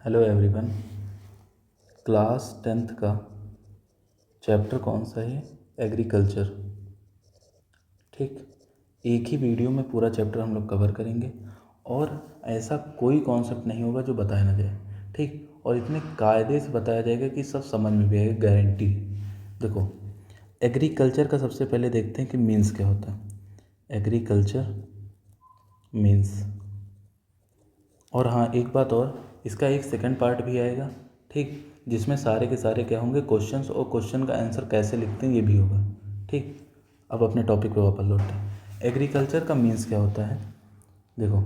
Hello everyone. Class 10th का chapter कौन सा है? एग्रीकल्चर। ठीक, एक ही वीडियो में पूरा चैप्टर हम लोग कवर करेंगे और ऐसा कोई कॉन्सेप्ट नहीं होगा जो बताया ना जाए। ठीक, और इतने कायदे से बताया जाएगा कि सब समझ में भी आएगा, गारंटी है। देखो, एग्रीकल्चर का सबसे पहले देखते हैं कि मीन्स क्या होता है। एग्रीकल्चर मीन्स, और हाँ एक बात और, इसका एक सेकंड पार्ट भी आएगा। ठीक, जिसमें सारे के सारे क्या होंगे, क्वेश्चंस, और क्वेश्चन का आंसर कैसे लिखते हैं ये भी होगा। ठीक, अब अपने टॉपिक पे वापस लौटते हैं। एग्रीकल्चर का मीन्स क्या होता है? देखो,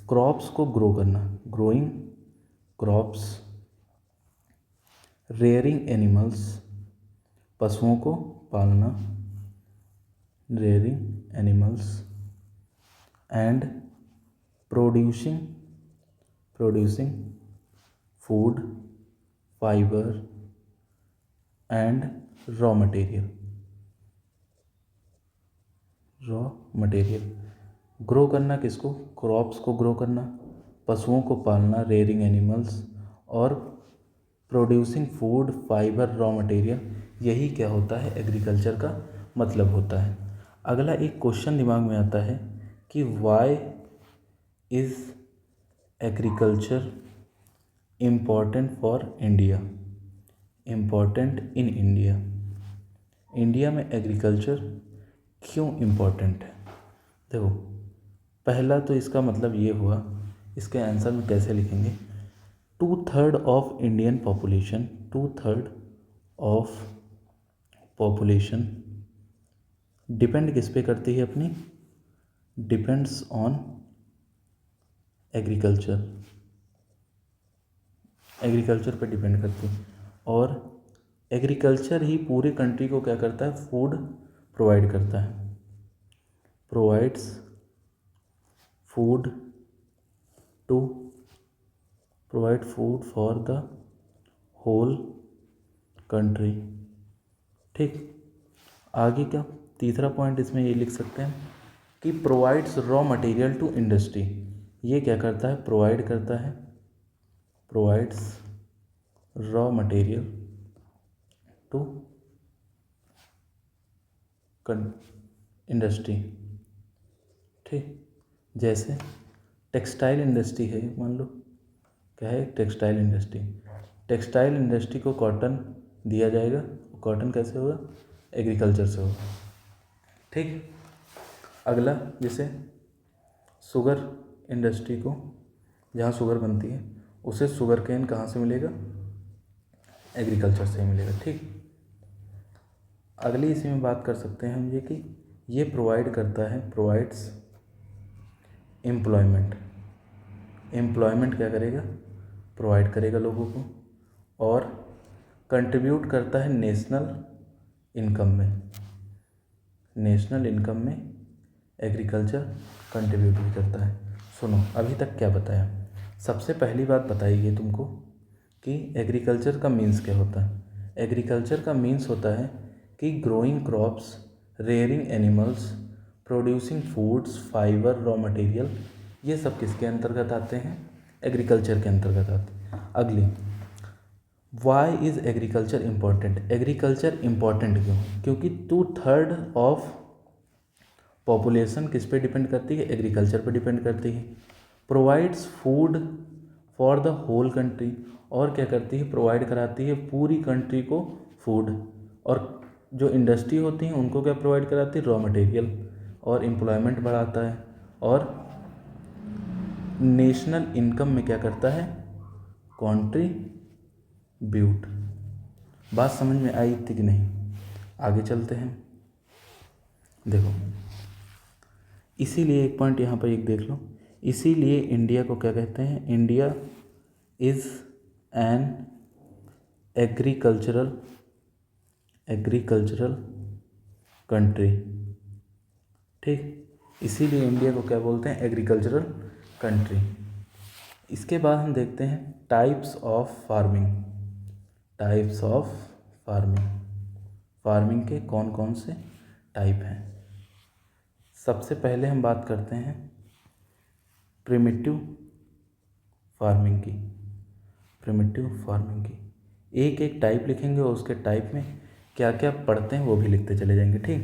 क्रॉप्स को ग्रो करना, ग्रोइंग क्रॉप्स, रेयरिंग एनिमल्स, पशुओं को पालना, rearing animals, and producing producing food, fibre and raw material. Raw material, grow करना किसको? क्रॉप्स को ग्रो करना, पशुओं को पालना, रेयरिंग एनिमल्स, और producing food, fibre, raw material. यही क्या होता है? एग्रीकल्चर का मतलब होता है। अगला एक क्वेश्चन दिमाग में आता है कि why is agriculture important for India, important in India. India में एग्रीकल्चर क्यों इम्पोर्टेंट है? देखो, पहला तो इसका मतलब ये हुआ, इसके आंसर में कैसे लिखेंगे? 2/3 of Indian population, 2/3 of population depend किस पे करती है अपनी? डिपेंड्स ऑन एग्रीकल्चर, एग्रीकल्चर पे डिपेंड करती है। और एग्रीकल्चर ही पूरे कंट्री को क्या करता है? फूड प्रोवाइड करता है, provides food to provide food for the whole country. ठीक, आगे क्या तीसरा पॉइंट इसमें ये लिख सकते हैं कि provides raw material to industry. ये क्या करता है? प्रोवाइड करता है, provides raw material to industry. ठीक, जैसे टेक्सटाइल इंडस्ट्री है, मान लो क्या है? Textile industry. टेक्सटाइल इंडस्ट्री को कॉटन दिया जाएगा, कॉटन कैसे होगा? एग्रीकल्चर से होगा। ठीक, अगला जैसे शुगर इंडस्ट्री को, जहाँ शुगर बनती है, उसे शुगर केन कहाँ से मिलेगा? एग्रीकल्चर से मिलेगा। ठीक, अगली इसी में बात कर सकते हैं हम ये कि ये प्रोवाइड करता है, प्रोवाइड्स एम्प्लॉयमेंट। एम्प्लॉयमेंट क्या करेगा? प्रोवाइड करेगा लोगों को। और कंट्रीब्यूट करता है नेशनल इनकम में, नेशनल इनकम में एग्रीकल्चर कंट्रीब्यूट भी करता है। सुनो, अभी तक क्या बताया? सबसे पहली बात बताई गई तुमको कि एग्रीकल्चर का मीन्स क्या होता है। एग्रीकल्चर का मीन्स होता है कि growing crops, rearing animals, producing foods, fibre, raw material. ये सब किसके अंतर्गत आते हैं? एग्रीकल्चर के अंतर्गत आते हैं। अगली, why is agriculture important? Agriculture important क्यों? क्योंकि 2/3 ऑफ पॉपुलेशन किस पे डिपेंड करती है? एग्रीकल्चर पे डिपेंड करती है। Provides food for the whole country, और क्या करती है? प्रोवाइड कराती है पूरी कंट्री को फूड। और जो इंडस्ट्री होती हैं उनको क्या प्रोवाइड कराती है? Raw material. और एम्प्लॉयमेंट बढ़ाता है। और नेशनल इनकम में क्या करता है? कॉन्ट्रीब्यूट। बात समझ में आई थी कि नहीं? आगे चलते हैं। देखो, इसीलिए एक पॉइंट यहाँ पर एक देख लो, इसीलिए इंडिया को क्या कहते हैं? India is an agricultural country. ठीक, इसीलिए इंडिया को क्या बोलते हैं? Agricultural country. इसके बाद हम देखते हैं types of farming. Types of farming, farming के कौन कौन से टाइप हैं? सबसे पहले हम बात करते हैं प्रिमिटिव फार्मिंग की। प्रिमिटिव फार्मिंग की एक एक टाइप लिखेंगे और उसके टाइप में क्या क्या पढ़ते हैं वो भी लिखते चले जाएंगे। ठीक,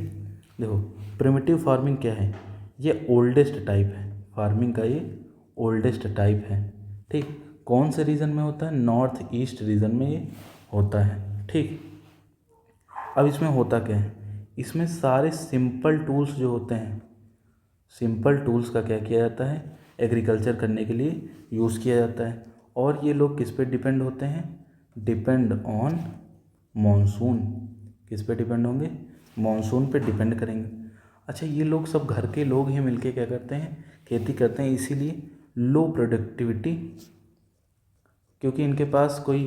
देखो प्रिमिटिव फार्मिंग क्या है, ये ओल्डेस्ट टाइप है फार्मिंग का, ये ओल्डेस्ट टाइप है। ठीक, कौन से रीजन में होता है, नॉर्थ ईस्ट रीजन में ये होता है। ठीक, अब इसमें होता क्या है, इसमें सारे सिंपल टूल्स जो होते हैं, सिंपल टूल्स का क्या किया जाता है, एग्रीकल्चर करने के लिए यूज़ किया जाता है। और ये लोग किस पे डिपेंड होते हैं, डिपेंड ऑन मॉनसून। किस पे डिपेंड होंगे, मॉनसून पे डिपेंड करेंगे। अच्छा, ये लोग सब घर के लोग ही मिलके क्या करते हैं, खेती करते हैं, इसीलिए लो प्रोडक्टिविटी, क्योंकि इनके पास कोई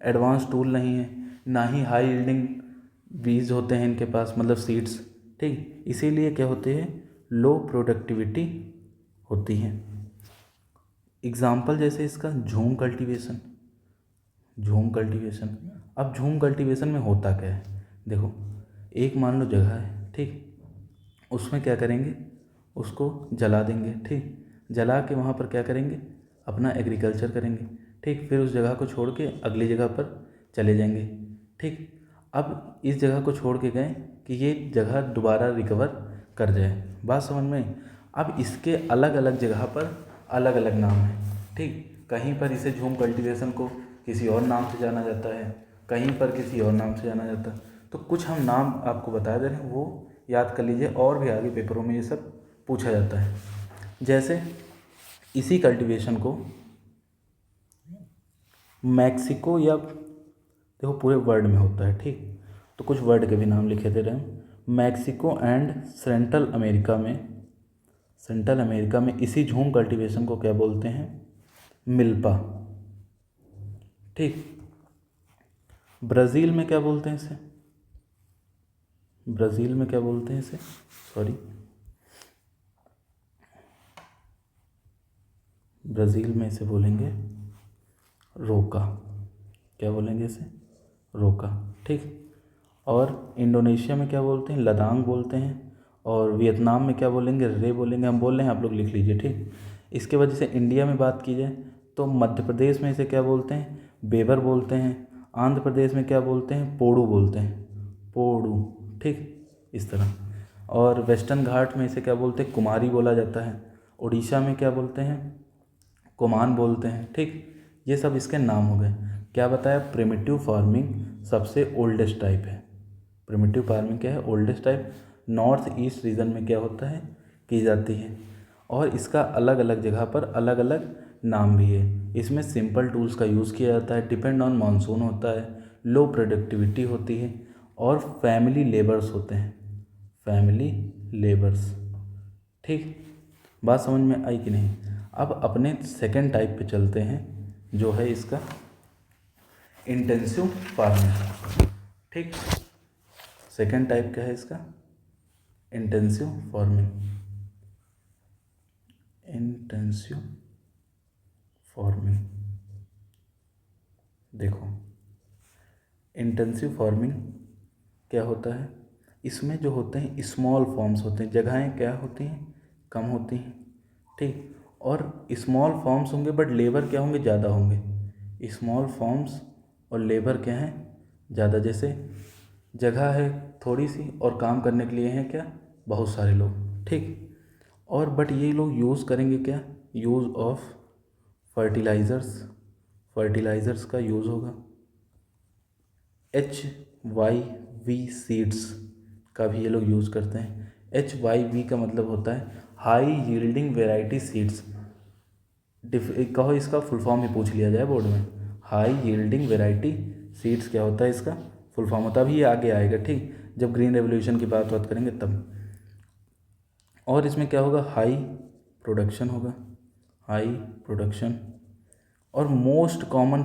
एडवांस टूल नहीं है, ना ही हाई यील्डिंग बीज होते हैं इनके पास, मतलब सीड्स। ठीक, इसीलिए क्या होते हैं, लो प्रोडक्टिविटी होती है। एग्जाम्पल जैसे इसका झूम कल्टीवेशन, झूम कल्टीवेशन। अब झूम कल्टीवेशन में होता क्या है, देखो एक मान लो जगह है, ठीक, उसमें क्या करेंगे, उसको जला देंगे। ठीक, जला के वहाँ पर क्या करेंगे, अपना एग्रीकल्चर करेंगे। ठीक, फिर उस जगह को छोड़ के अगली जगह पर चले जाएंगे। ठीक, अब इस जगह को छोड़ के गए कि ये जगह दोबारा रिकवर कर जाए, बात समझ में। अब इसके अलग अलग जगह पर अलग अलग नाम है। ठीक, कहीं पर इसे झूम कल्टीवेशन को किसी और नाम से जाना जाता है, कहीं पर किसी और नाम से जाना जाता है। तो कुछ हम नाम आपको बता दे रहे हैं, वो याद कर लीजिए, और भी आगे पेपरों में ये सब पूछा जाता है। जैसे इसी कल्टीवेशन को मैक्सिको, या देखो पूरे वर्ल्ड में होता है। ठीक, तो कुछ वर्ड के भी नाम लिखे दे रहे हैं। मैक्सिको एंड सेंट्रल अमेरिका में, सेंट्रल अमेरिका में इसी झूम कल्टीवेशन को क्या बोलते हैं, मिल्पा। ठीक, ब्राज़ील में क्या बोलते हैं इसे, ब्राज़ील में क्या बोलते हैं इसे, सॉरी, ब्राज़ील में इसे बोलेंगे रोका। क्या बोलेंगे इसे, रोका। ठीक, और इंडोनेशिया में क्या बोलते हैं, लदांग बोलते हैं। और वियतनाम में क्या बोलेंगे, रे बोलेंगे। हम बोल रहे हैं, आप लोग लिख लीजिए। ठीक, इसके वजह से इंडिया में बात की जाए तो मध्य प्रदेश में इसे क्या बोलते हैं, बेबर बोलते हैं। आंध्र प्रदेश में क्या बोलते हैं, पोड़ू बोलते हैं, पोड़ू। ठीक, इस तरह। और वेस्टर्न घाट में इसे क्या बोलते हैं, कुमारी बोला जाता है। उड़ीसा में क्या बोलते हैं, कुमान बोलते हैं। ठीक, ये सब इसके नाम हो गए। क्या बताया, प्रिमिटिव फार्मिंग सबसे ओल्डेस्ट टाइप है। प्रिमिटिव फार्मिंग क्या है, oldest type, north east region में क्या होता है, की जाती है। और इसका अलग अलग जगह पर अलग अलग नाम भी है। इसमें सिंपल टूल्स का यूज़ किया जाता है, डिपेंड ऑन मानसून होता है, लो प्रोडक्टिविटी होती है, और फैमिली लेबर्स होते हैं, फैमिली लेबर्स। ठीक, बात समझ में आई कि नहीं। अब अपने सेकंड टाइप पे चलते हैं, जो है इसका इंटेंसिव फार्मिंग। ठीक, सेकंड टाइप क्या है इसका, इंटेंसिव फार्मिंग। इंटेंसिव फार्मिंग, देखो इंटेंसिव फार्मिंग क्या होता है, इसमें जो होते हैं स्मॉल फॉर्म्स होते हैं, जगहें क्या होती हैं, कम होती हैं। ठीक, और स्मॉल फॉर्म्स होंगे बट लेबर क्या होंगे, ज़्यादा होंगे। स्मॉल फॉर्म्स और लेबर क्या हैं, ज़्यादा। जैसे जगह है थोड़ी सी और काम करने के लिए हैं क्या, बहुत सारे लोग। ठीक, और बट ये लोग यूज़ करेंगे क्या, यूज़ ऑफ फर्टिलाइज़र्स, फर्टिलाइज़र्स का यूज़ होगा। HYV सीड्स का भी ये लोग यूज़ करते हैं। HYV का मतलब होता है हाई यील्डिंग वेराइटी सीड्स। कहो इसका फुल फॉर्म ही पूछ लिया जाए बोर्ड में, हाई यील्डिंग वेराइटी सीड्स क्या होता है, इसका फुल फॉर्म होता है। अभी ये आगे आएगा, ठीक, जब ग्रीन रेवोल्यूशन की बात करेंगे तब। और इसमें क्या होगा, हाई प्रोडक्शन होगा, हाई प्रोडक्शन। और मोस्ट कॉमन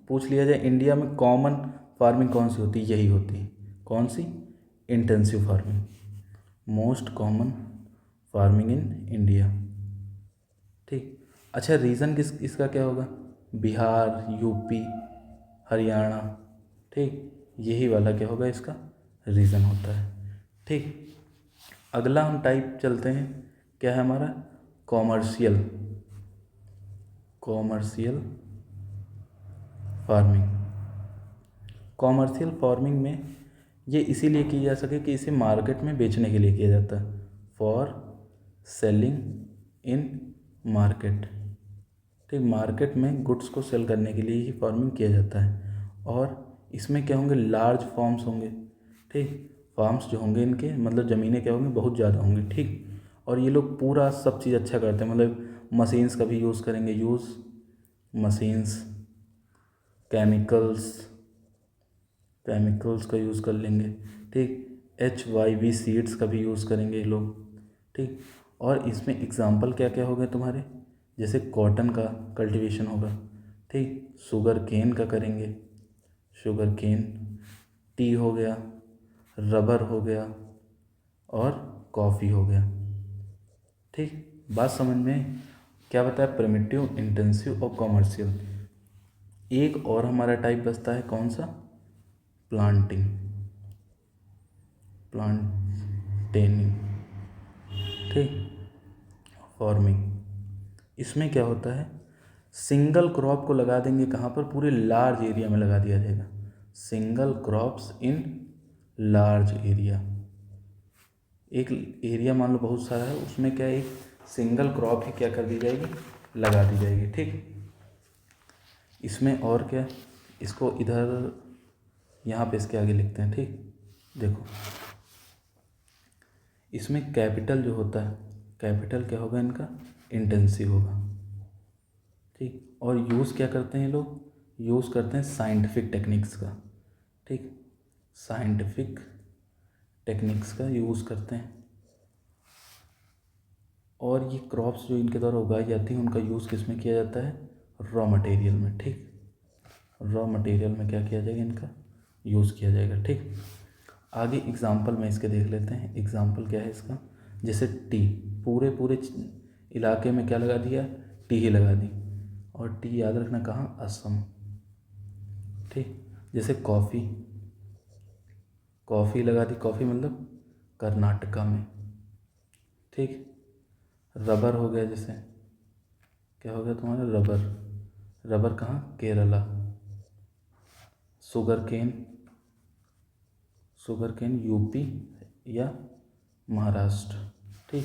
पूछ लिया जाए, इंडिया में कॉमन फार्मिंग कौन सी होती है, यही होती है, कौन सी, intensive farming, most common farming in India. ठीक, अच्छा रीज़न किस इसका क्या होगा, बिहार, यूपी, हरियाणा। ठीक, यही वाला क्या होगा, इसका रीज़न होता है। ठीक, अगला हम टाइप चलते हैं, क्या है हमारा, commercial, commercial farming. Commercial farming में ये इसीलिए की जा सके कि इसे मार्केट में बेचने के लिए किया जाता है, फॉर सेलिंग इन मार्केट। ठीक, मार्केट में गुड्स को सेल करने के लिए ही फार्मिंग किया जाता है। और इसमें क्या होंगे, लार्ज फार्म्स होंगे। ठीक, फार्म्स जो होंगे इनके मतलब ज़मीनें क्या होंगी, बहुत ज़्यादा होंगी। ठीक, और ये लोग पूरा सब चीज़ अच्छा करते हैं, मतलब मशीन्स का भी यूज़ करेंगे, मशीन्स, केमिकल्स का यूज़ कर लेंगे। ठीक, HYV सीड्स का भी यूज़ करेंगे ये लोग। ठीक, और इसमें एग्जाम्पल क्या क्या हो गए तुम्हारे, जैसे कॉटन का कल्टीवेशन होगा। ठीक, शुगर केन का करेंगे, शुगर केन, टी हो गया, रबर हो गया और कॉफ़ी हो गया। ठीक, बात समझ में क्या बताया, प्रिमिटिव, इंटेंसिव और कॉमर्शियल। एक और हमारा टाइप बचता है, कौन सा, प्लांटिंग, प्लांटेनिंग। ठीक, फार्मिंग। इसमें क्या होता है, सिंगल क्रॉप को लगा देंगे कहाँ पर, पूरे लार्ज एरिया में लगा दिया जाएगा। Single crops in large area. एक एरिया मान लो बहुत सारा है, उसमें क्या है, एक सिंगल क्रॉप ही क्या कर दी जाएगी, लगा दी जाएगी। ठीक, इसमें और क्या, इसको इधर यहाँ पे इसके आगे लिखते हैं। ठीक, देखो इसमें कैपिटल जो होता है, कैपिटल क्या होगा इनका, इंटेंसिव होगा। ठीक, और यूज़ क्या करते हैं ये लोग, यूज़ करते हैं साइंटिफिक टेक्निक्स का। ठीक, साइंटिफिक टेक्निक्स का यूज़ करते हैं। और ये क्रॉप्स जो इनके द्वारा उगाई जाती हैं उनका यूज़ किस में किया जाता है, रॉ मटेरियल में। ठीक, रॉ मटेरियल में क्या किया जाएगा, इनका यूज़ किया जाएगा। ठीक, आगे एग्जाम्पल में इसके देख लेते हैं। एग्जाम्पल क्या है इसका, जैसे टी, पूरे इलाके में क्या लगा दिया, टी ही लगा दी। और टी याद रखना कहाँ, असम। ठीक, जैसे कॉफ़ी लगा दी, कॉफ़ी मतलब कर्नाटका में। ठीक, रबर हो गया, जैसे क्या हो गया तुम्हारा, रबर कहाँ, केरला। शुगर केन यूपी या महाराष्ट्र। ठीक,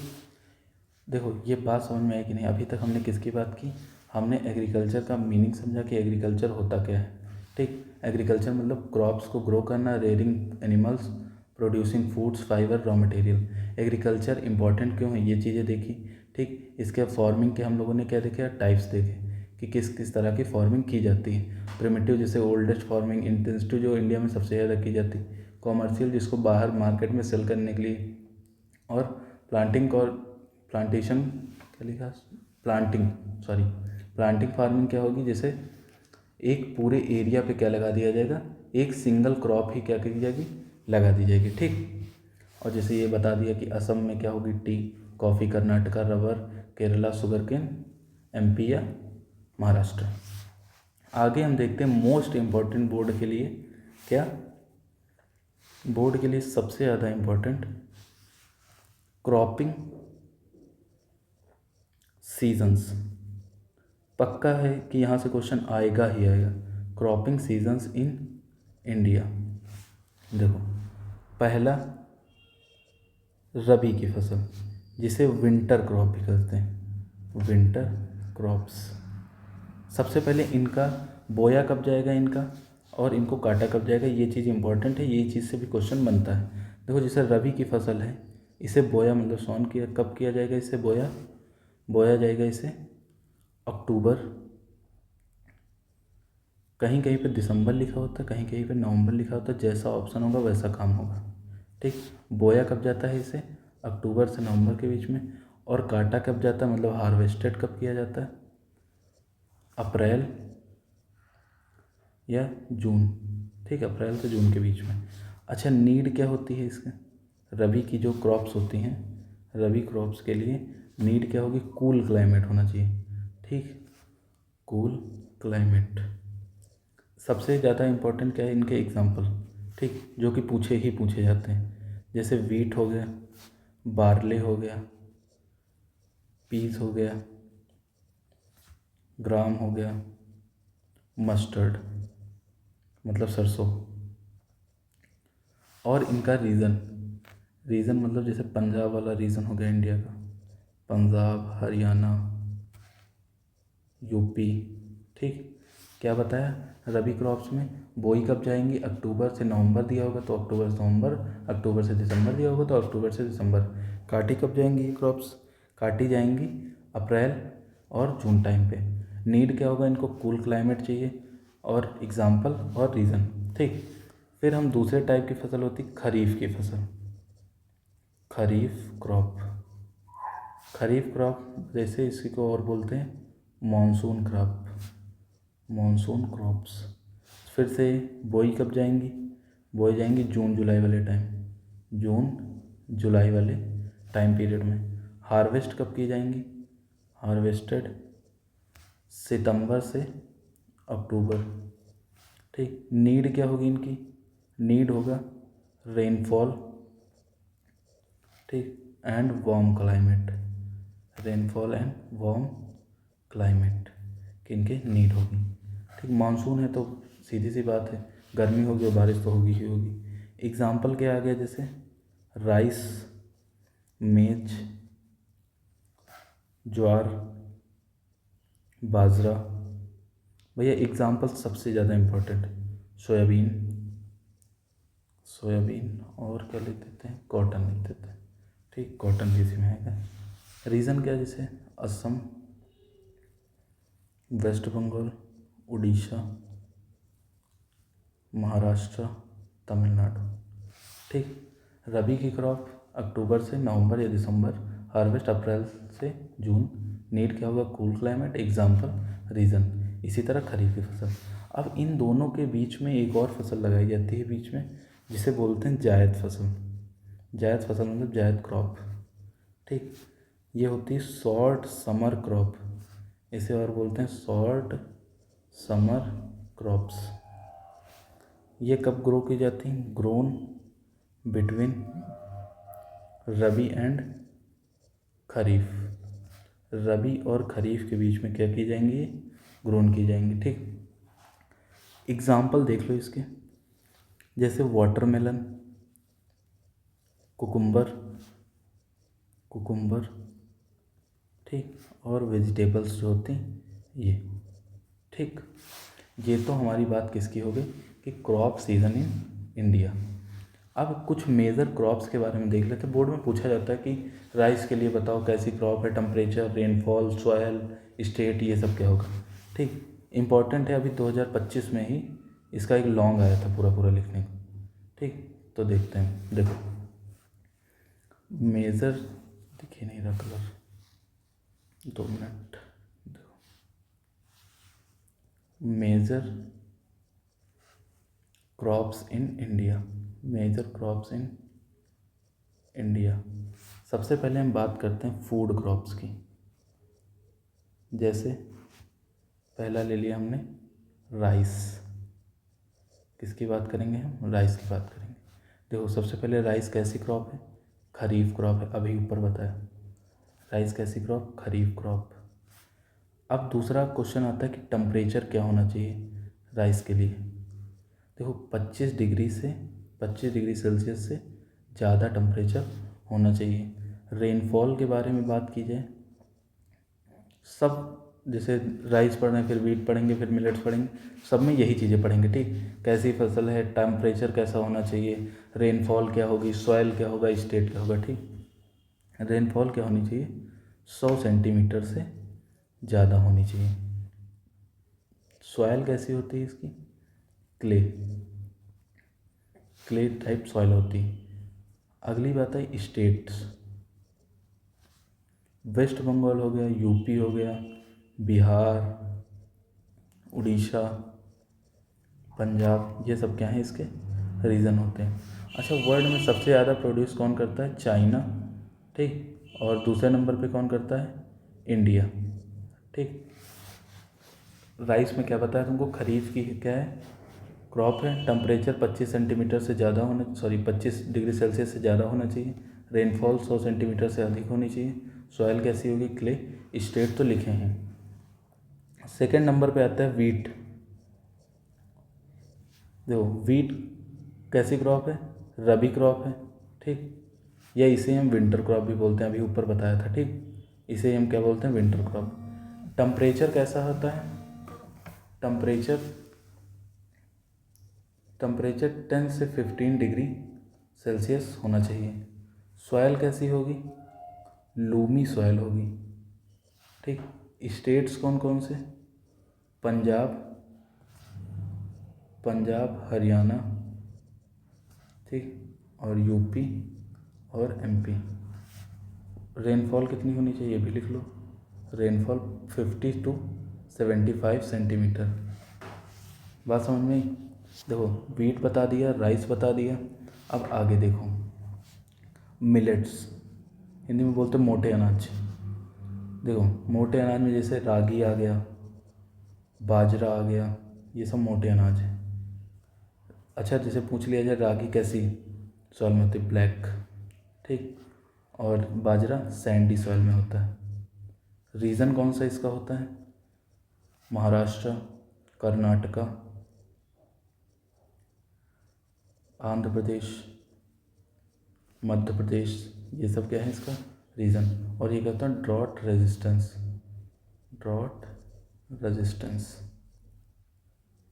देखो ये बात समझ में आई कि नहीं। अभी तक हमने किसकी बात की, हमने एग्रीकल्चर का मीनिंग समझा कि एग्रीकल्चर होता क्या है। ठीक, एग्रीकल्चर मतलब क्रॉप्स को ग्रो करना, rearing animals, producing foods, fibre, raw material. Agriculture important क्यों है, ये चीज़ें देखी। ठीक, इसके फार्मिंग के हम लोगों ने क्या देखे, टाइप्स देखे कि किस किस तरह की फार्मिंग की जाती है। प्रिमिटिव जैसे ओल्डेस्ट फार्मिंग, इंटेंसिव जो इंडिया में सबसे ज़्यादा की जाती है, कॉमर्शियल जिसको बाहर मार्केट में सेल करने के लिए, और प्लांटेशन क्या लिखा, प्लांटिंग फार्मिंग क्या होगी, जैसे एक पूरे एरिया पे क्या लगा दिया जाएगा, एक सिंगल क्रॉप ही क्या की जाएगी, लगा दी जाएगी। ठीक, और जैसे ये बता दिया कि असम में क्या होगी, tea, coffee Karnataka, rubber Kerala, sugar cane MP या महाराष्ट्र। आगे हम देखते हैं मोस्ट इम्पॉर्टेंट बोर्ड के लिए, क्या, बोर्ड के लिए सबसे ज़्यादा इम्पोर्टेंट, क्रॉपिंग सीजन्स। पक्का है कि यहाँ से क्वेश्चन आएगा ही आएगा। Cropping seasons in India. देखो, पहला रबी की फसल, जिसे विंटर क्रॉप भी कहते हैं, विंटर क्रॉप्स। सबसे पहले इनका बोया कब जाएगा इनका, और इनको काटा कब जाएगा, ये चीज़ इंपॉर्टेंट है, ये चीज़ से भी क्वेश्चन बनता है। देखो जैसे रबी की फसल है, इसे बोया मतलब सोन किया, कब किया जाएगा, इसे बोया जाएगा इसे अक्टूबर, कहीं कहीं पे दिसंबर लिखा होता है, कहीं कहीं पे नवंबर लिखा होता है, जैसा ऑप्शन होगा वैसा काम होगा। ठीक, बोया कब जाता है इसे, अक्टूबर से नवंबर के बीच में। और काटा कब जाता है, मतलब हार्वेस्टेड कब किया जाता है, अप्रैल या जून। ठीक, अप्रैल से जून के बीच में। अच्छा, नीड क्या होती है इसके, रबी की जो क्रॉप्स होती हैं, रबी क्रॉप्स के लिए नीड क्या होगी, कूल क्लाइमेट होना चाहिए। ठीक, कूल क्लाइमेट। सबसे ज़्यादा इम्पोर्टेंट क्या है, इनके एग्जाम्पल। ठीक, जो कि पूछे जाते हैं, जैसे वीट हो गया, बार्ले हो गया, पीस हो गया, ग्राम हो गया, मस्टर्ड। मतलब सरसों। और इनका रीजन मतलब जैसे पंजाब वाला रीजन हो गया इंडिया का, पंजाब, हरियाणा, यूपी। ठीक, क्या बताया, रबी क्रॉप्स में बोई कब जाएंगी, अक्टूबर से नवंबर दिया होगा तो अक्टूबर से नवंबर, अक्टूबर से दिसंबर दिया होगा तो अक्टूबर से दिसंबर। काटी कब जाएंगी ये क्रॉप्स, काटी जाएंगी अप्रैल और जून टाइम पे। नीड क्या होगा, इनको कूल क्लाइमेट चाहिए, और एग्जाम्पल और रीज़न। ठीक, फिर हम दूसरे टाइप की फसल होती खरीफ की फसल, खरीफ क्रॉप। खरीफ क्रॉप जैसे इसी को और बोलते हैं मानसून क्रॉप, मानसून क्रॉप्स। फिर से बोई कब जाएंगी, बोई जाएंगी जून जुलाई वाले टाइम, जून जुलाई वाले टाइम पीरियड में। हार्वेस्ट कब की जाएंगी, हार्वेस्टेड सितंबर से अक्टूबर। ठीक, नीड क्या होगी इनकी, नीड होगा रेनफॉल, ठीक, and warm climate, rainfall and warm climate कि इनके नीड होगी। ठीक, मानसून है तो सीधी सी बात है, गर्मी होगी और बारिश तो होगी ही होगी। एग्जाम्पल क्या आ गया, जैसे राइस, मेज, ज्वार, बाजरा। भैया एग्जाम्पल सबसे ज़्यादा इम्पोर्टेंट, सोयाबीन, सोयाबीन और क्या लिख देते हैं, कॉटन लिख देते हैं। ठीक, कॉटन भी इसी में आएगा। रीज़न क्या है, जैसे असम, वेस्ट बंगाल, उड़ीसा, महाराष्ट्र, तमिलनाडु। ठीक, रबी की क्रॉप अक्टूबर से नवंबर या दिसंबर, हार्वेस्ट अप्रैल से जून। नीड क्या होगा, कूल क्लाइमेट, एग्जाम्पल, रीज़न। इसी तरह खरीफ की फसल। अब इन दोनों के बीच में एक और फसल लगाई जाती है बीच में, जिसे बोलते हैं जायद फसल। जायद फसल मतलब जायद क्रॉप। ठीक, ये होती है शॉर्ट समर क्रॉप, इसे और बोलते हैं शॉर्ट समर क्रॉप्स। ये कब ग्रो की जाती हैं, ग्रोन बिटवीन रबी एंड खरीफ, रबी और खरीफ के बीच में क्या की जाएंगी, ग्रोन की जाएंगी। ठीक, एग्जाम्पल देख लो इसके, जैसे वाटरमेलन, कुकुम्बर, कुकुम्बर। ठीक, और वेजिटेबल्स जो होती हैं ये। ठीक, ये तो हमारी बात किसकी हो गई कि क्रॉप सीजन इन इंडिया। अब कुछ मेजर क्रॉप्स के बारे में देख लेते हैं। बोर्ड में पूछा जाता है कि राइस के लिए बताओ कैसी क्रॉप है, टेम्परेचर, रेनफॉल, सॉयल, स्टेट, ये सब क्या होगा। ठीक, इम्पॉर्टेंट है, अभी 2025 में ही इसका एक लॉन्ग आया था पूरा पूरा लिखने को। ठीक, तो देखते हैं, देखो मेजर, दिखिए नहीं रहा कलर, 2 मिनट, देखो major crops in India, major crops in India. सबसे पहले हम बात करते हैं फूड क्रॉप्स की। जैसे पहला ले लिया हमने राइस, किसकी बात करेंगे हम, राइस की बात करेंगे। देखो सबसे पहले राइस कैसी क्रॉप है, खरीफ क्रॉप है, अभी ऊपर बताया। राइस कैसी क्रॉप, खरीफ क्रॉप। अब दूसरा क्वेश्चन आता है कि टेम्परेचर क्या होना चाहिए राइस के लिए। देखो 25 डिग्री सेल्सियस से ज़्यादा टेम्परेचर होना चाहिए। रेनफॉल के बारे में बात की जाए, सब जैसे राइस पढ़ रहे हैं फिर वीट पढ़ेंगे फिर मिलेट्स पढ़ेंगे, सब में यही चीज़ें पढ़ेंगे। ठीक, कैसी फसल है, टेम्परेचर कैसा होना चाहिए, रेनफॉल क्या होगी, सॉइल क्या होगा, स्टेट क्या होगा। ठीक, रेनफॉल क्या होनी चाहिए, 100 सेंटीमीटर से ज़्यादा होनी चाहिए। सॉइल कैसी होती है इसकी, क्ले, क्ले टाइप सॉइल होती है। अगली बात है स्टेट्स, वेस्ट बंगाल हो गया, यूपी हो गया, बिहार, उड़ीसा, पंजाब, ये सब क्या है इसके रीजन होते हैं। अच्छा, वर्ल्ड में सबसे ज़्यादा प्रोड्यूस कौन करता है, चाइना। ठीक, और दूसरे नंबर पे कौन करता है, इंडिया। ठीक, राइस में क्या बताया तुमको, खरीफ की क्या है क्रॉप है, टेम्परेचर 25 सेंटीमीटर से ज़्यादा होना, 25 डिग्री सेल्सियस से ज़्यादा होना चाहिए, रेनफॉल 100 सेंटीमीटर से अधिक होनी चाहिए, सॉइल कैसी होगी, क्ले। स्टेट तो लिखे हैं। सेकेंड नंबर पे आता है वीट। देखो वीट कैसी क्रॉप है, रबी क्रॉप है, ठीक, या इसे हम विंटर क्रॉप भी बोलते हैं, अभी ऊपर बताया था, ठीक, इसे हम क्या बोलते हैं, विंटर क्रॉप। टेम्परेचर कैसा होता है, टेम्परेचर 10 से 15 डिग्री सेल्सियस होना चाहिए। सॉयल कैसी होगी, लूमी सॉयल होगी, ठीक। स्टेट्स कौन कौन से, पंजाब हरियाणा, ठीक, और यूपी और एमपी। रेनफॉल कितनी होनी चाहिए ये भी लिख लो, रेनफॉल 50 to 75 सेंटीमीटर। बात समझ में आई। देखो वीट बता दिया, राइस बता दिया, अब आगे देखो मिलेट्स, हिंदी में बोलते हैं मोटे अनाज। देखो मोटे अनाज में जैसे रागी आ गया, बाजरा आ गया, ये सब मोटे अनाज है। अच्छा जैसे पूछ लिया जाए रागी कैसी सॉइल में होती है, ब्लैक, ठीक, और बाजरा सैंडी सॉइल में होता है। रीज़न कौन सा इसका होता है, महाराष्ट्र, कर्नाटका, आंध्र प्रदेश, मध्य प्रदेश, ये सब क्या है इसका रीज़न। और ये कहता है ड्रॉट रेजिस्टेंस,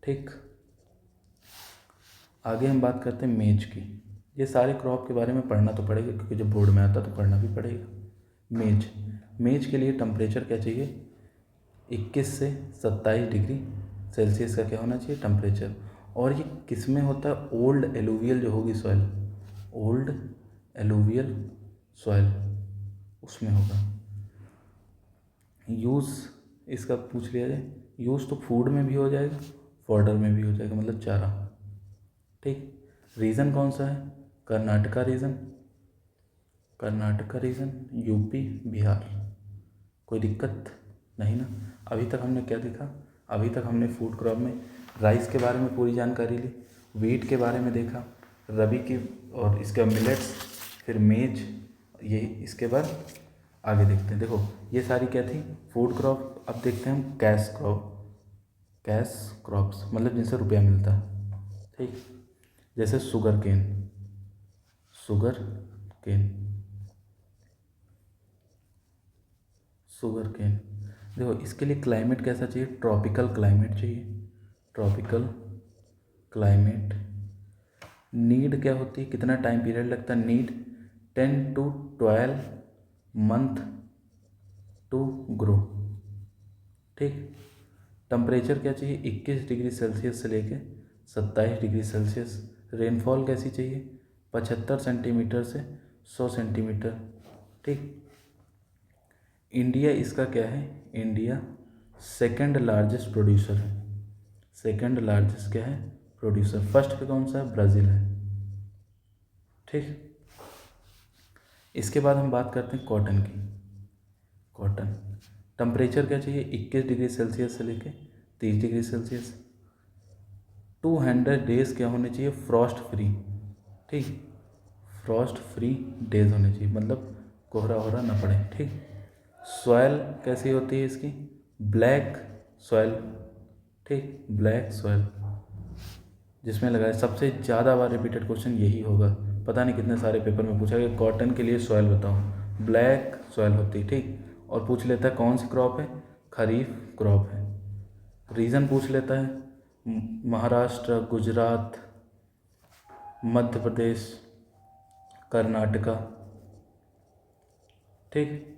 ठीक। आगे हम बात करते हैं मेज की। ये सारे क्रॉप के बारे में पढ़ना तो पड़ेगा क्योंकि जब बोर्ड में आता तो पढ़ना भी पड़ेगा। मेज के लिए टेम्परेचर क्या चाहिए, 21 से 27 डिग्री सेल्सियस का क्या होना चाहिए टेम्परेचर। और ये किस में होता है, ओल्ड एलुवियल जो होगी सॉइल, ओल्ड एलुवियल सॉइल उसमें होगा। यूज़ इसका पूछ लिया जाए, यूज़ तो फूड में भी हो जाएगा, फॉडर में भी हो जाएगा, मतलब चारा, ठीक। रीज़न कौन सा है, कर्नाटका रीजन, यूपी, बिहार। कोई दिक्कत नहीं ना। अभी तक हमने क्या देखा, अभी तक हमने फूड क्रॉप में राइस के बारे में पूरी जानकारी ली, वीट के बारे में देखा, रबी की और इसके मिलेट्स, फिर मेज, ये इसके बाद आगे देखते हैं। देखो ये सारी क्या थी, फूड क्रॉप। अब देखते हैं हम कैश क्रॉप्स, मतलब जिनसे रुपया मिलता है, ठीक। जैसे शुगर केन। देखो इसके लिए क्लाइमेट कैसा चाहिए, ट्रॉपिकल क्लाइमेट चाहिए, ट्रॉपिकल क्लाइमेट। नीड क्या होती है, कितना टाइम पीरियड लगता है, need 10 to 12 month to grow, ठीक। टेम्परेचर क्या चाहिए, 21 डिग्री सेल्सियस से लेके 27 डिग्री सेल्सियस। रेनफॉल कैसी चाहिए, 75 सेंटीमीटर से 100 सेंटीमीटर, ठीक। इंडिया इसका क्या है, इंडिया सेकंड लार्जेस्ट प्रोड्यूसर है, सेकंड लार्जेस्ट क्या है प्रोड्यूसर। फर्स्ट पे कौन सा है, ब्राज़ील है, ठीक। इसके बाद हम बात करते हैं कॉटन की। कॉटन टेम्परेचर क्या चाहिए, 21 डिग्री सेल्सियस से लेके 30 डिग्री सेल्सियस। 200 डेज क्या होने चाहिए, फ्रॉस्ट फ्री, ठीक, फ्रॉस्ट फ्री डेज होने चाहिए, मतलब कोहरा वोहरा ना पड़े, ठीक। सॉयल कैसी होती है इसकी, ब्लैक सॉयल, ठीक, ब्लैक सॉयल जिसमें लगा है। सबसे ज़्यादा बार रिपीटेड क्वेश्चन यही होगा, पता नहीं कितने सारे पेपर में पूछा गया, कॉटन के लिए सॉयल बताओ, ब्लैक सॉयल होती है, ठीक। और पूछ लेता है कौन सी क्रॉप है, खरीफ क्रॉप है। रीज़न पूछ लेता है, महाराष्ट्र, गुजरात, मध्य प्रदेश, कर्नाटका, ठीक।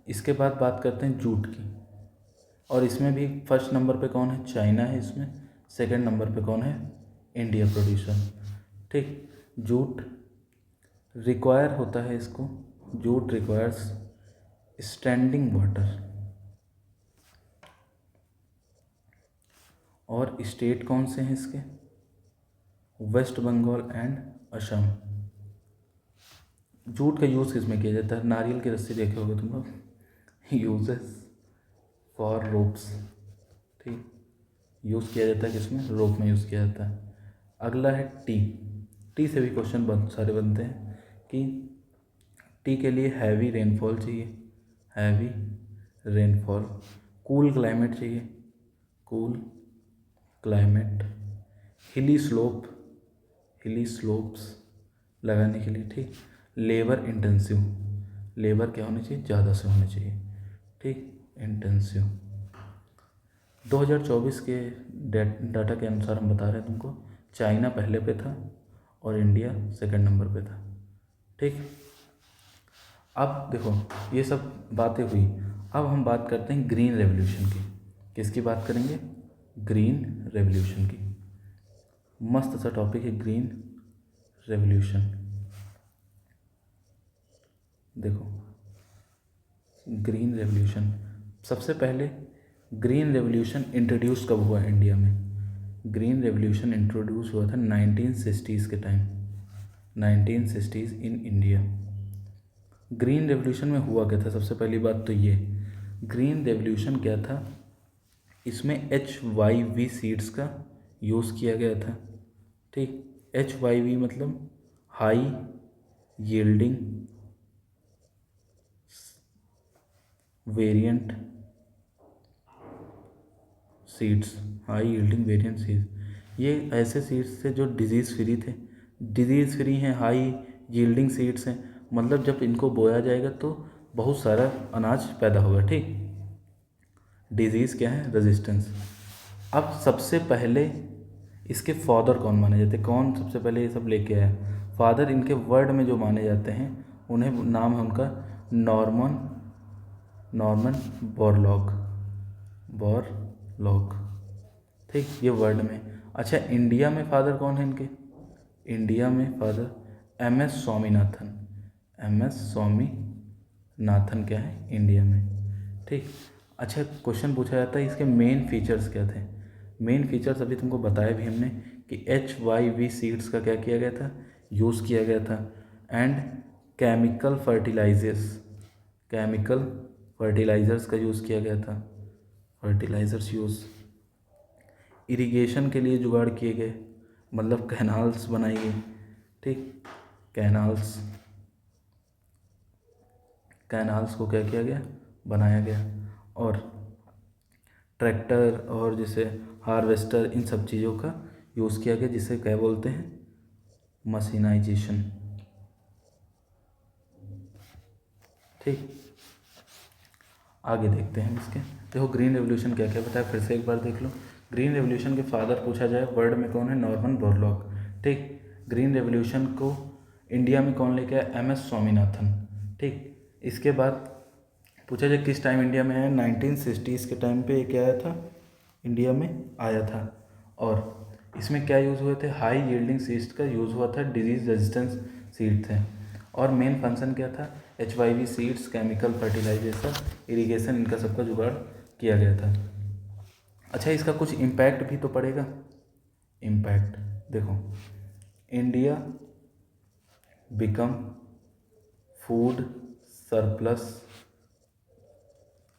इसके बाद बात करते हैं जूट की, और इसमें भी फर्स्ट नंबर पे कौन है, चाइना है इसमें, सेकंड नंबर पे कौन है, इंडिया प्रोड्यूसर, ठीक। जूट रिक्वायर होता है इसको, जूट रिक्वायर्स स्टैंडिंग वाटर। और स्टेट कौन से हैं इसके, West Bengal and Assam. Jute का यूज़ किस में किया जाता है, नारियल की रस्सी देखे होगे तुम लोग, यूजेस फॉर रोप्स, ठीक, यूज़ किया जाता है किसमें, रोप में यूज़ किया जाता है। अगला है टी से भी क्वेश्चन बहुत सारे बनते हैं कि टी के लिए हैवी रेनफॉल चाहिए, हैवी रेनफॉल, कूल क्लाइमेट चाहिए, कूल क्लाइमेट, हिली स्लोप्स लगाने के लिए, ठीक। लेबर इंटेंसिव, लेबर क्या होनी चाहिए, ज़्यादा से होनी चाहिए, ठीक, इंटेंसिव। 2024 के डाटा के अनुसार हम बता रहे हैं तुमको, चाइना पहले पे था और इंडिया सेकंड नंबर पे था, ठीक। अब देखो ये सब बातें हुई, अब हम बात करते हैं ग्रीन रेवोल्यूशन की। किसकी बात करेंगे, ग्रीन रेवोल्यूशन की। मस्त सा टॉपिक है ग्रीन रेवोल्यूशन। देखो ग्रीन रेवोल्यूशन, सबसे पहले ग्रीन रेवोल्यूशन इंट्रोड्यूस कब हुआ इंडिया में? ग्रीन रेवोल्यूशन इंट्रोड्यूस हुआ था 1960s के time, 1960s in India. Green revolution में हुआ क्या था, सबसे पहली बात तो ये, ग्रीन रेवोल्यूशन क्या था, इसमें HYV सीड्स का यूज़ किया गया था, ठीक। HYV मतलब high yielding variant seeds, high yielding variant seeds. ये ऐसे सीड्स थे जो डिजीज़ फ्री थे, डिजीज़ फ्री हैं, हाई यील्डिंग सीड्स हैं, मतलब जब इनको बोया जाएगा तो बहुत सारा अनाज पैदा होगा, ठीक। डिजीज़ क्या है, रेजिस्टेंस। अब सबसे पहले इसके फादर कौन माने जाते हैं, कौन सबसे पहले ये सब लेके आया? फादर इनके वर्ड में जो माने जाते हैं उन्हें, नाम है उनका नॉर्मन बोरलॉग, ठीक, ये वर्ड में। अच्छा इंडिया में फादर कौन है इनके? इंडिया में फादर MS स्वामीनाथन क्या है इंडिया में, ठीक। अच्छा क्वेश्चन पूछा जाता है इसके मेन फीचर्स क्या थे? मेन फीचर्स अभी तुमको बताया भी हमने कि HYV सीड्स का क्या किया गया था, यूज़ किया गया था। एंड केमिकल फर्टिलाइजर्स का यूज़ किया गया था, फर्टिलाइजर्स यूज़। इरिगेशन के लिए जुगाड़ किए गए, मतलब कैनाल्स बनाई गई, ठीक। कैनाल्स को क्या किया गया, बनाया गया। और ट्रैक्टर और जैसे हार्वेस्टर, इन सब चीज़ों का यूज़ किया गया, जिसे क्या बोलते हैं, मशीनाइजेशन, ठीक। आगे देखते हैं इसके। देखो ग्रीन रेवोल्यूशन क्या क्या बताया, फिर से एक बार देख लो। ग्रीन रेवोल्यूशन के फादर पूछा जाए, वर्ड में कौन है, नॉर्मन बोरलॉग, ठीक। ग्रीन रेवोल्यूशन को इंडिया में कौन लेके आया, MS स्वामीनाथन, ठीक। इसके बाद पूछा जाए किस टाइम इंडिया में आया, 1960s के टाइम पे ये क्या आया था, इंडिया में आया था। और इसमें क्या यूज़ हुए थे, हाई यील्डिंग सीड्स का यूज़ हुआ था, डिजीज़ रेजिस्टेंस सीड थे। और मेन फंक्शन क्या था, HYV seeds, chemical fertilization, irrigation, इनका सबका जुगाड़ किया गया था। अच्छा इसका कुछ इम्पैक्ट भी तो पड़ेगा। इम्पैक्ट देखो, इंडिया बिकम फूड सरप्लस।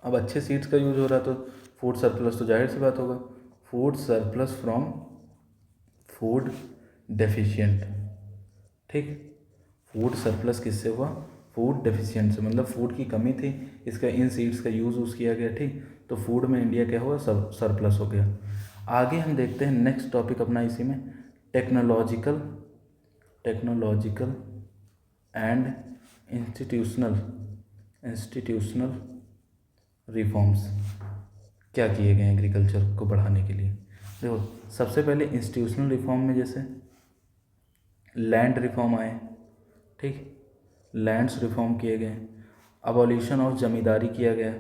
अब अच्छे सीड्स का यूज हो रहा है तो फूड सरप्लस तो जाहिर सी बात होगा, food surplus from food deficient, ठीक। फूड सरप्लस किससे हुआ, फूड डेफिशिएंट से, मतलब फूड की कमी थी, इसका इन सीड्स का यूज़ किया गया, ठीक। तो फूड में इंडिया क्या हुआ, सरप्लस हो गया। आगे हम देखते हैं नेक्स्ट टॉपिक अपना इसी में, टेक्नोलॉजिकल एंड इंस्टीट्यूशनल रिफॉर्म्स क्या किए गए एग्रीकल्चर को बढ़ाने के लिए। देखो सबसे पहले इंस्टीट्यूशनल रिफॉर्म में जैसे लैंड रिफॉर्म आए, ठीक, लैंड्स रिफॉर्म किए गए। अबॉलिशन ऑफ जमींदारी किया गया,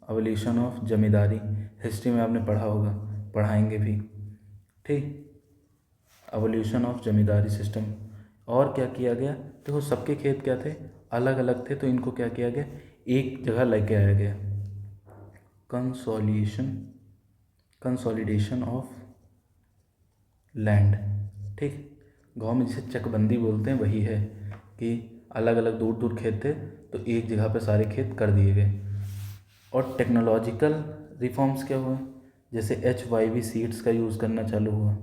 अबॉलिशन ऑफ जमींदारी, हिस्ट्री में आपने पढ़ा होगा, पढ़ाएंगे भी, ठीक। Abolition of zamindari system. और क्या किया गया, देखो सबके खेत क्या थे, अलग अलग थे, तो इनको क्या किया गया, एक जगह लेके आया गया, कंसोलिडेशन ऑफ लैंड, ठीक। गांव में जिसे चकबंदी बोलते हैं वही है, कि अलग अलग दूर दूर खेत थे तो एक जगह पे सारे खेत कर दिए गए। और टेक्नोलॉजिकल रिफॉर्म्स क्या हुए, जैसे HYV सीड्स का यूज़ करना चालू हुआ,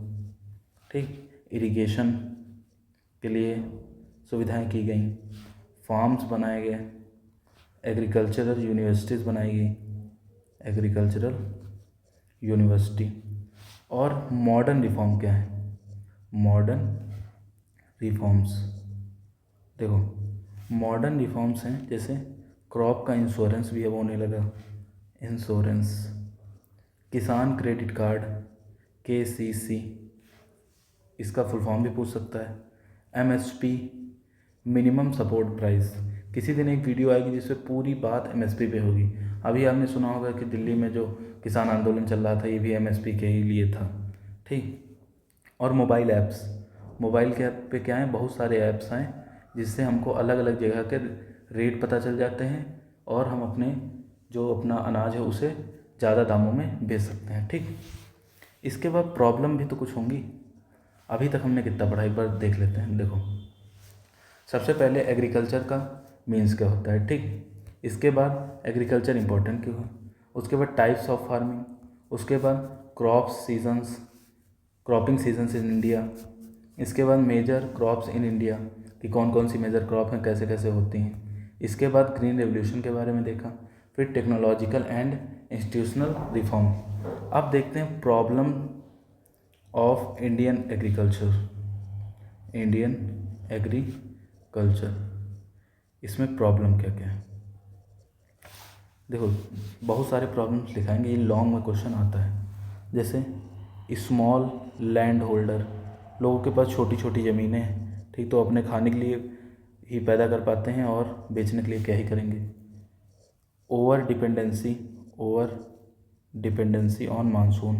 ठीक। इरिगेशन के लिए सुविधाएं की गई, फार्म्स बनाए गए, एग्रीकल्चरल यूनिवर्सिटीज़ बनाई गई, एग्रीकल्चरल यूनिवर्सिटी। और मॉडर्न रिफॉर्म क्या है, मॉडर्न रिफॉर्म्स। देखो मॉडर्न रिफॉर्म्स हैं जैसे क्रॉप का इंश्योरेंस भी अब होने लगा, इंश्योरेंस, किसान क्रेडिट कार्ड KCC, इसका फुल फॉर्म भी पूछ सकता है। MSP मिनिमम सपोर्ट प्राइस, किसी दिन एक वीडियो आएगी जिसमें पूरी बात MSP पे होगी। अभी आपने सुना होगा कि दिल्ली में जो किसान आंदोलन चल रहा था ये भी MSP के ही लिए था, ठीक। और मोबाइल ऐप्स, मोबाइल के ऐप पे क्या है, बहुत सारे ऐप्स हैं जिससे हमको अलग अलग जगह के रेट पता चल जाते हैं और हम अपने जो अपना अनाज है उसे ज़्यादा दामों में बेच सकते हैं, ठीक। इसके बाद प्रॉब्लम भी तो कुछ होंगी। अभी तक हमने कितना पढ़ा एक बार देख लेते हैं। देखो सबसे पहले एग्रीकल्चर का मीन्स क्या होता है, ठीक। इसके बाद एग्रीकल्चर इम्पोर्टेंट क्यों है, उसके बाद टाइप्स ऑफ फार्मिंग, उसके बाद crops seasons, cropping seasons in India, इसके बाद मेजर क्रॉप्स इन इंडिया कि कौन कौन सी मेजर क्रॉप हैं, कैसे कैसे होती हैं। इसके बाद ग्रीन रेवोल्यूशन के बारे में देखा, फिर टेक्नोलॉजिकल एंड इंस्टीट्यूशनल रिफॉर्म। अब देखते हैं problem of Indian agriculture, Indian agriculture, इसमें प्रॉब्लम क्या क्या है। देखो बहुत सारे प्रॉब्लम्स लिखाएंगे, ये लॉन्ग में क्वेश्चन आता है। जैसे स्मॉल लैंड होल्डर, लोगों के पास छोटी छोटी ज़मीनें हैं, ठीक, तो अपने खाने के लिए ही पैदा कर पाते हैं और बेचने के लिए क्या ही करेंगे। Over dependency, over dependency on monsoon,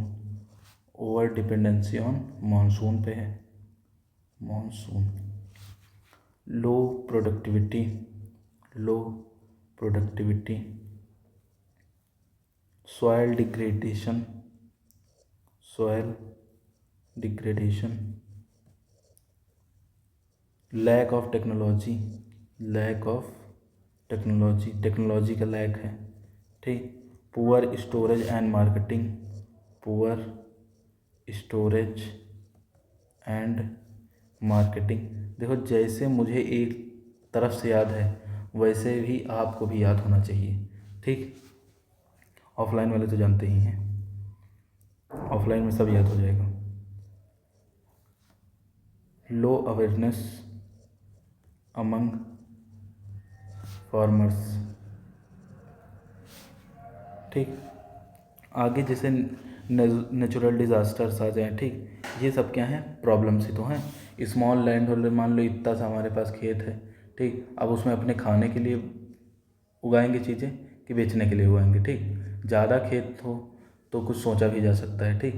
over dependency on monsoon पे है, monsoon. Low productivity, low productivity, soil degradation, soil degradation, lack of technology, lack of technology, technology का लैक है, ठीक। Poor storage and marketing, poor storage and marketing. देखो जैसे मुझे एक तरफ से याद है वैसे ही आपको भी याद होना चाहिए, ठीक। ऑफलाइन वाले तो जानते ही हैं, ऑफलाइन में सब याद हो जाएगा। लो अवेयरनेस अमंग फार्मर्स, ठीक। आगे जैसे नेचुरल डिज़ास्टर्स आ जाएँ, ठीक, ये सब क्या हैं, प्रॉब्लम्स ही तो हैं। स्मॉल लैंड होल्डर, मान लो इतना सा हमारे पास खेत है, ठीक, अब उसमें अपने खाने के लिए उगाएंगे चीज़ें कि बेचने के लिए उगाएंगे, ठीक। ज़्यादा खेत हो तो कुछ सोचा भी जा सकता है, ठीक।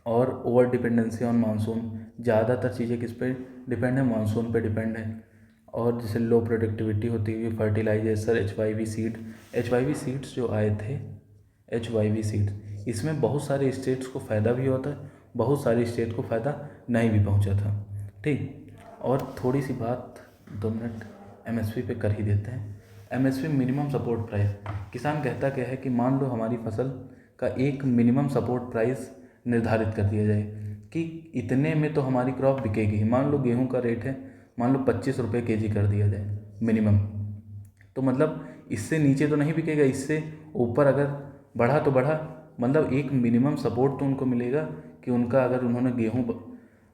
और ओवर डिपेंडेंसी ऑन मानसून, ज़्यादातर चीज़ें किस पे डिपेंड है, मानसून पे डिपेंड है। और जैसे लो प्रोडक्टिविटी होती हुई fertilization, HYV seed, HYV seeds जो आए थे, HYV सीड्स, इसमें बहुत सारे स्टेट्स को फ़ायदा भी होता है, बहुत सारे स्टेट को फ़ायदा नहीं भी पहुंचा था, ठीक। और थोड़ी सी बात 2 मिनट MSP पे कर ही देते हैं। MSP मिनिमम सपोर्ट प्राइस, किसान कहता क्या है कि मान लो हमारी फसल का एक मिनिमम सपोर्ट प्राइस निर्धारित कर दिया जाए कि इतने में तो हमारी क्रॉप बिकेगी। मान लो गेहूं का रेट है, मान लो 25 रुपये kg कर दिया जाए मिनिमम, तो मतलब इससे नीचे तो नहीं बिकेगा, इससे ऊपर अगर बढ़ा तो बढ़ा, मतलब एक मिनिमम सपोर्ट तो उनको मिलेगा कि उनका अगर उन्होंने गेहूं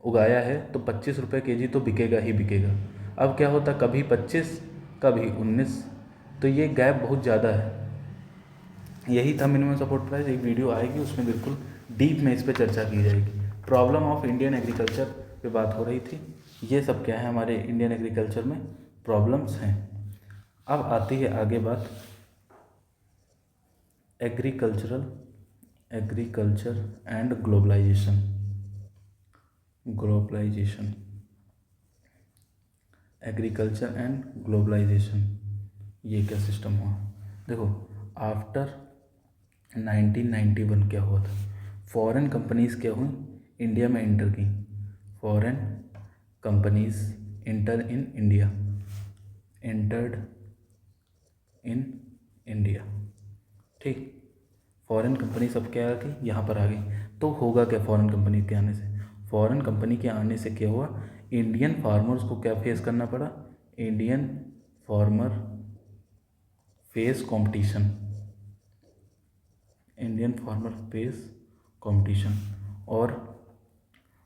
उगाया है तो 25 रुपये kg तो बिकेगा ही बिकेगा। अब क्या होता, कभी 25 कभी 19, तो ये गैप बहुत ज़्यादा है। यही था मिनिमम सपोर्ट प्राइस। एक वीडियो आएगी उसमें बिल्कुल डीप में इस पर चर्चा की जाएगी। प्रॉब्लम ऑफ इंडियन एग्रीकल्चर पे बात हो रही थी। ये सब क्या है हमारे इंडियन एग्रीकल्चर में प्रॉब्लम्स हैं। अब आती है आगे बात agriculture and globalization, globalization, agriculture and globalization, ये क्या सिस्टम हुआ। देखो आफ्टर 1991 क्या हुआ था, फॉरेन कंपनीज़ क्या हुई, इंडिया में इंटर की, foreign companies inter in India, entered in India, ठीक। फॉरेन कंपनी सब क्या आ गई, यहाँ पर आ गई। तो होगा क्या फॉरेन कंपनी के आने से, फॉरेन कंपनी के आने से क्या हुआ, इंडियन फार्मर्स को क्या फेस करना पड़ा, Indian farmer face competition, Indian farmer face competition. और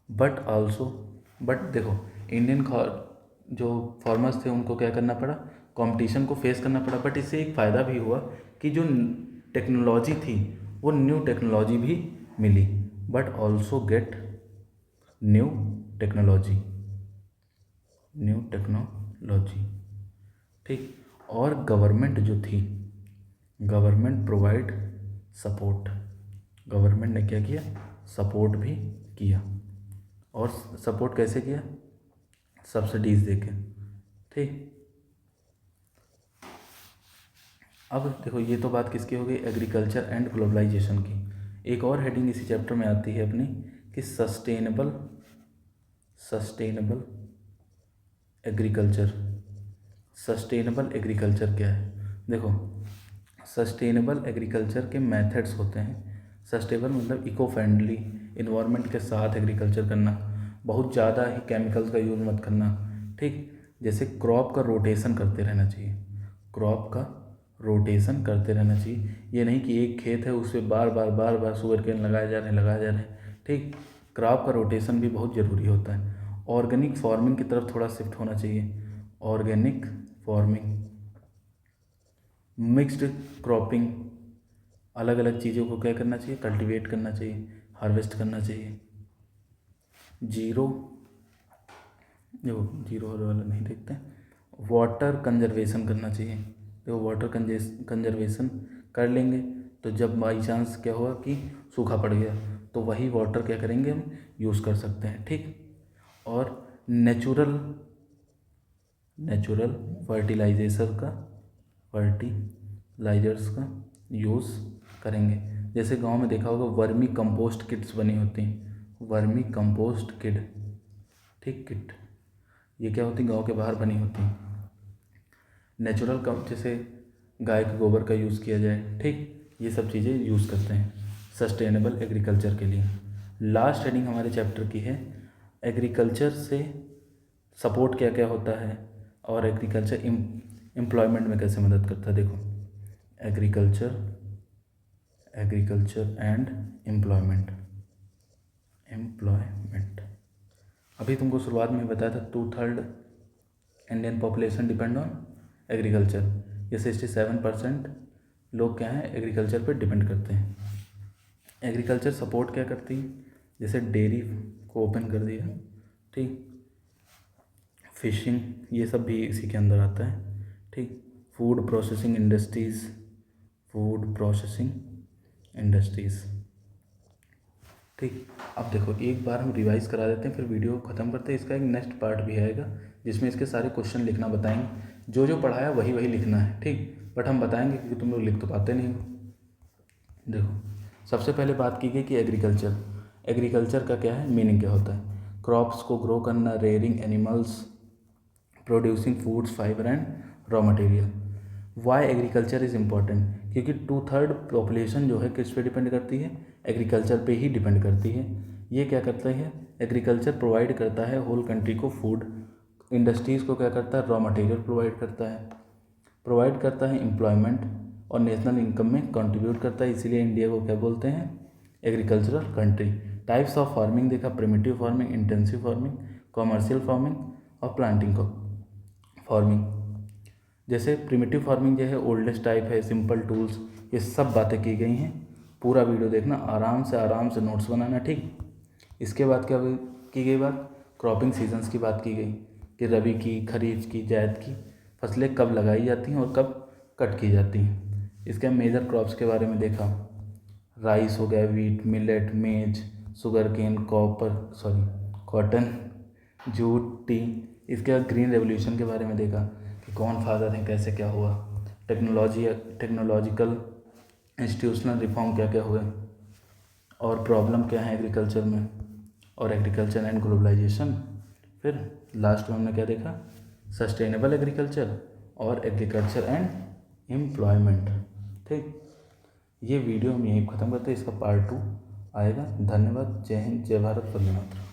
बट देखो इंडियन जो फार्मर्स थे उनको क्या करना पड़ा, कंपटीशन को फेस करना पड़ा, बट इससे एक फ़ायदा भी हुआ कि जो टेक्नोलॉजी थी वो न्यू टेक्नोलॉजी भी मिली, but also get new technology, ठीक। और गवर्नमेंट जो थी, गवर्नमेंट प्रोवाइड सपोर्ट, गवर्नमेंट ने क्या किया, सपोर्ट भी किया। और सपोर्ट कैसे किया, सब्सिडीज देके, ठीक। अब देखो ये तो बात किसकी हो गई, एग्रीकल्चर एंड ग्लोबलाइजेशन की। एक और हेडिंग इसी चैप्टर में आती है अपनी कि सस्टेनेबल एग्रीकल्चर। सस्टेनेबल एग्रीकल्चर क्या है, देखो सस्टेनेबल एग्रीकल्चर के मेथड्स होते हैं। सस्टेनेबल मतलब इको फ्रेंडली, इन्वायरमेंट के साथ एग्रीकल्चर करना, बहुत ज़्यादा ही केमिकल्स का यूज़ मत करना, ठीक। जैसे क्रॉप का रोटेशन करते रहना चाहिए, क्रॉप का रोटेशन करते रहना चाहिए। ये नहीं कि एक खेत है उस पर बार बार शुगर केन लगाए जा रहे हैं, ठीक। क्रॉप का रोटेशन भी बहुत ज़रूरी होता है। ऑर्गेनिक फार्मिंग की तरफ थोड़ा शिफ्ट होना चाहिए, ऑर्गेनिक फार्मिंग, मिक्स्ड क्रॉपिंग, अलग अलग चीज़ों को क्या करना चाहिए, कल्टीवेट करना चाहिए, हार्वेस्ट करना चाहिए। जीरो वाला नहीं देखते हैं, वाटर कंजर्वेशन करना चाहिए। तो वाटर कंजर्वेशन कर लेंगे तो जब बाई चांस क्या हुआ कि सूखा पड़ गया तो वही वाटर क्या करेंगे, हम यूज़ कर सकते हैं, ठीक। और नेचुरल फर्टिलाइजर्स का यूज़ करेंगे। जैसे गांव में देखा होगा वर्मी कंपोस्ट किट्स बनी होती हैं, वर्मी कंपोस्ट किट, ठीक, किट ये क्या होती है, गांव के बाहर बनी होती हैं। नेचुरल जैसे गाय के गोबर का यूज़ किया जाए, ठीक, ये सब चीज़ें यूज़ करते हैं सस्टेनेबल एग्रीकल्चर के लिए। लास्ट हेडिंग हमारे चैप्टर की है एग्रीकल्चर से सपोर्ट क्या क्या होता है और एग्रीकल्चर एम्प्लॉयमेंट में कैसे मदद करता है। देखो एग्रीकल्चर एंड एम्प्लॉयमेंट। अभी तुमको शुरुआत में बताया था 2/3 Indian population depend on agriculture, ये 67% लोग क्या हैं, एग्रीकल्चर पे डिपेंड करते हैं। एग्रीकल्चर सपोर्ट क्या करती है, जैसे डेयरी को ओपन कर दिया, ठीक, फिशिंग ये सब भी इसी के अंदर आता है, ठीक। फूड प्रोसेसिंग इंडस्ट्रीज़, ठीक। अब देखो एक बार हम रिवाइज करा देते हैं फिर वीडियो ख़त्म करते हैं। इसका एक नेक्स्ट पार्ट भी आएगा जिसमें इसके सारे क्वेश्चन लिखना बताएंगे, जो जो पढ़ाया वही लिखना है, ठीक। बट हम बताएंगे क्योंकि तुम लोग लिख तो पाते नहीं हो। देखो सबसे पहले बात की गई कि एग्रीकल्चर का क्या है, मीनिंग क्या होता है, क्रॉप्स को ग्रो करना, rearing animals, producing foods, fibre and raw material. Why agriculture is important, क्योंकि 2/3 पॉपुलेशन जो है किस पे डिपेंड करती है, एग्रीकल्चर पे ही डिपेंड करती है। ये क्या करता है, एग्रीकल्चर प्रोवाइड करता है होल कंट्री को फूड, इंडस्ट्रीज़ को क्या करता है, रॉ मटेरियल प्रोवाइड करता है एम्प्लॉयमेंट और नेशनल इनकम में कंट्रीब्यूट करता है। इसीलिए इंडिया को क्या बोलते हैं, agricultural country. Types of farming देखा, primitive farming, intensive farming, commercial farming और प्लांटिंग फार्मिंग। जैसे प्रिमिटिव फार्मिंग जो है ओल्डेस्ट टाइप है, सिंपल टूल्स, ये सब बातें की गई हैं। पूरा वीडियो देखना, आराम से नोट्स बनाना, ठीक। इसके बाद क्या की गई बात, क्रॉपिंग सीजन्स की बात की गई कि रबी की, खरीफ की, जायद की फसलें कब लगाई जाती हैं और कब कट की जाती हैं। इसके मेजर क्रॉप्स के बारे में देखा, राइस हो गया, wheat, millet, maize, sugar cane, cotton, jute, tea. इसके बाद ग्रीन रेवोल्यूशन के बारे में देखा कि कौन फादर हैं, कैसे क्या हुआ, टेक्नोलॉजिकल इंस्टीट्यूशनल रिफॉर्म क्या क्या हुए और प्रॉब्लम क्या है एग्रीकल्चर में, और एग्रीकल्चर एंड ग्लोबलाइजेशन। फिर लास्ट में हमने क्या देखा, सस्टेनेबल एग्रीकल्चर और एग्रीकल्चर एंड एम्प्लॉयमेंट, ठीक। ये वीडियो हम यहीं ख़त्म करते हैं, इसका पार्ट 2 आएगा। धन्यवाद। जय हिंद, जय भारत, वंदे मातरम।